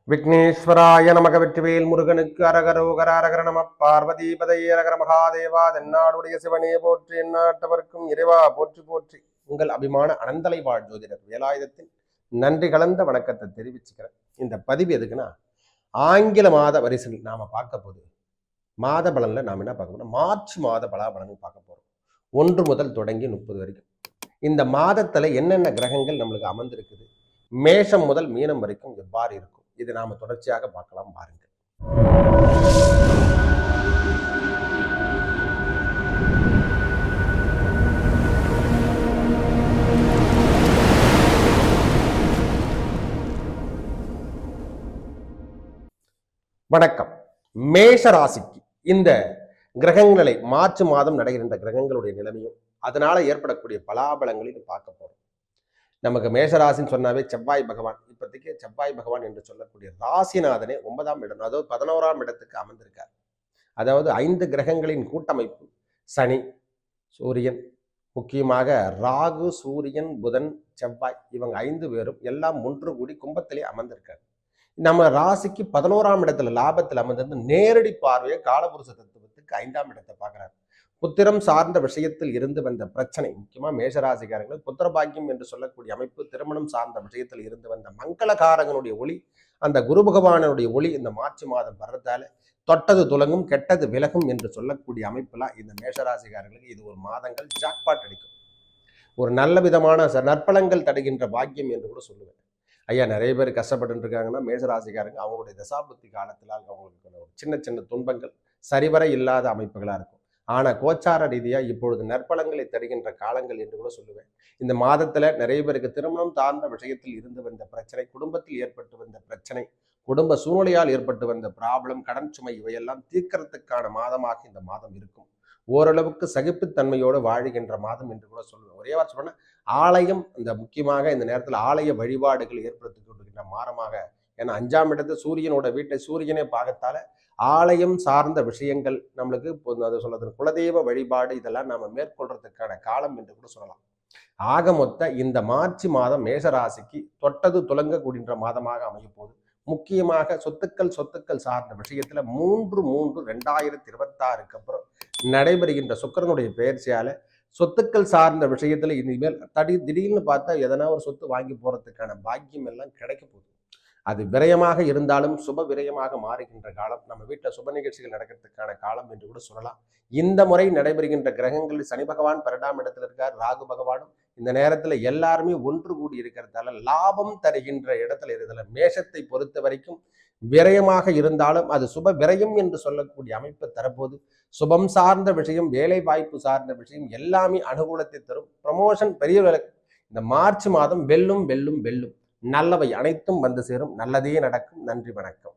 விக்னேஸ்வராய நமக வெற்றிவேல் முருகனுக்கு அரகரோகர அரகர நம பார்வதிபதையே அரகர மகாதேவா தென்னாடுடைய சிவனே போற்றி எந்நாட்டவர்க்கும் இறைவா போற்றி போற்றி. உங்கள் அபிமான அனந்தலை வாழ் ஜோதிடர் வேலாயுதத்தின் நன்றி கலந்த வணக்கத்தை தெரிவிச்சுக்கிறேன். இந்த பதிவு எதுக்குன்னா, ஆங்கில மாத வரிசையில் நாம பார்க்க போது மாத பலன்ல நாம் என்ன பார்க்க போறோம், மார்ச் மாத பலாபலன் பார்க்க போறோம். 1 முதல் தொடங்கி 30 வரைக்கும் இந்த மாதத்துல என்னென்ன கிரகங்கள் நம்மளுக்கு அமர்ந்திருக்குது, மேஷம் முதல் மீனம் வரைக்கும் எவ்வாறு இருக்கும், இது நாம தொடர்ச்சியாக பார்க்கலாம் பாருங்க. வணக்கம். மேஷ ராசிக்கு இந்த கிரகங்களை மார்ச் மாதம் நடைகின்ற கிரகங்களுடைய நிலைமையும் அதனால ஏற்படக்கூடிய பலாபலங்களையும் பார்க்க போறோம். நமக்கு மேஷராசின்னு சொன்னாவே செவ்வாய் பகவான், இப்போதைக்கு செவ்வாய் பகவான் என்று சொல்லக்கூடிய ராசிநாதனே 9ஆம் இடம், அதாவது 11ஆம் இடத்துக்கு அமர்ந்திருக்கார். அதாவது 5 கிரகங்களின் கூட்டமைப்பு, சனி, சூரியன், முக்கியமாக ராகு, சூரியன், புதன், செவ்வாய், இவங்க 5 பேரும் எல்லாம் ஒன்று கூடி கும்பத்திலே அமர்ந்திருக்காரு. நம்ம ராசிக்கு 11ஆம் இடத்துல லாபத்தில் அமர்ந்திருந்து நேரடி பார்வையை காலபுருஷ தத்துவத்துக்கு 5ஆம் இடத்தை பார்க்கிறார். புத்திரம் சார்ந்த விஷயத்தில் இருந்து வந்த பிரச்சனை, முக்கியமா மேஷராசிக்காரர்கள் புத்திர பாக்கியம் என்று சொல்லக்கூடிய அமைப்பு, திருமணம் சார்ந்த விஷயத்தில் இருந்து வந்த மங்களகாரகனுடைய ஒளி, அந்த குரு பகவானுடைய ஒளி இந்த மார்ச் மாதம் வர்றதால தொட்டது துலங்கும் கெட்டது விலகும் என்று சொல்லக்கூடிய அமைப்புலாம் இந்த மேஷராசிக்காரர்களுக்கு இது ஒரு மாதங்கள் ஜாக்பாட் அடிக்கும். ஒரு நல்ல விதமான நற்பலங்கள் தடுகின்ற பாக்கியம் என்று கூட சொல்லுவேன். ஐயா, நிறைய பேர் கஷ்டப்பட்டு இருக்காங்கன்னா மேஷராசிக்காரங்க அவங்களுடைய தசாபுத்தி காலத்தில் அவங்களுக்கு சின்ன சின்ன துன்பங்கள் சரிவர இல்லாத அமைப்புகளா இருக்கும். ஆனா கோச்சார ரீதியா இப்பொழுது நற்பலங்களை தருகின்ற காலங்கள் என்று கூட சொல்லுவேன். இந்த மாதத்துல நிறைய பேருக்கு திருமணம் சார்ந்த விஷயத்தில் இருந்து வந்த பிரச்சனை, குடும்பத்தில் ஏற்பட்டு வந்த பிரச்சனை, குடும்ப சூழ்நிலையால் ஏற்பட்டு வந்த ப்ராப்ளம், கடன் சுமை, இவையெல்லாம் தீர்க்கறதுக்கான மாதமாக இந்த மாதம் இருக்கும். ஓரளவுக்கு சகிப்புத்தன்மையோடு வாழுகின்ற மாதம் என்று கூட சொல்லுவேன். ஒரே வார்த்தை சொன்னா, ஆலயம் இந்த முக்கியமாக இந்த நேரத்தில் ஆலய வழிபாடுகள் ஏற்படுத்தி கொண்டிருக்கின்ற மாதமாக. ஏன்னா 5ஆம் இடத்து சூரியனோட வீட்டை சூரியனே பார்க்கத்தால ஆலயம் சார்ந்த விஷயங்கள் நம்மளுக்கு அதை சொல்றது குலதெய்வ வழிபாடு இதெல்லாம் நாம மேற்கொள்றதுக்கான காலம் என்று கூட சொல்லலாம். ஆக மொத்த இந்த மார்ச் மாதம் மேஷராசிக்கு தொட்டது துலங்கக்கூடிய மாதமாக அமைய போகுது. முக்கியமாக சொத்துக்கள் சார்ந்த விஷயத்துல 3/3/2026 அப்புறம் நடைபெறுகின்ற சுக்கிரனுடைய பெயர்ச்சியால சொத்துக்கள் சார்ந்த விஷயத்துல இனிமேல் திடீர்னு பார்த்தா எதனா ஒரு சொத்து வாங்கி போறதுக்கான பாக்கியம் எல்லாம் கிடைக்க போகுது. அது விரயமாக இருந்தாலும் சுப விரயமாக மாறுகின்ற காலம், நம்ம வீட்டில் சுப நிகழ்ச்சிகள் நடக்கிறதுக்கான காலம் என்று கூட சொல்லலாம். இந்த முறை நடைபெறுகின்ற கிரகங்கள் சனி பகவான் 12ஆம் இடத்துல இருக்கார், ராகு பகவானும் இந்த நேரத்துல எல்லாருமே ஒன்று கூடி இருக்கிறதால லாபம் தருகின்ற இடத்துல இருக்கிறதுல மேஷத்தை பொறுத்த வரைக்கும் விரயமாக இருந்தாலும் அது சுப விரயம் என்று சொல்லக்கூடிய அமைப்பு தரப்போது. சுபம் சார்ந்த விஷயம், வேலை வாய்ப்பு சார்ந்த விஷயம் எல்லாமே அனுகூலத்தை தரும். ப்ரமோஷன் பெரிய இந்த மார்ச் மாதம் வெல்லும் வெல்லும் வெல்லும். நல்லவை அனைத்தும் வந்து சேரும். நல்லதே நடக்கும். நன்றி, வணக்கம்.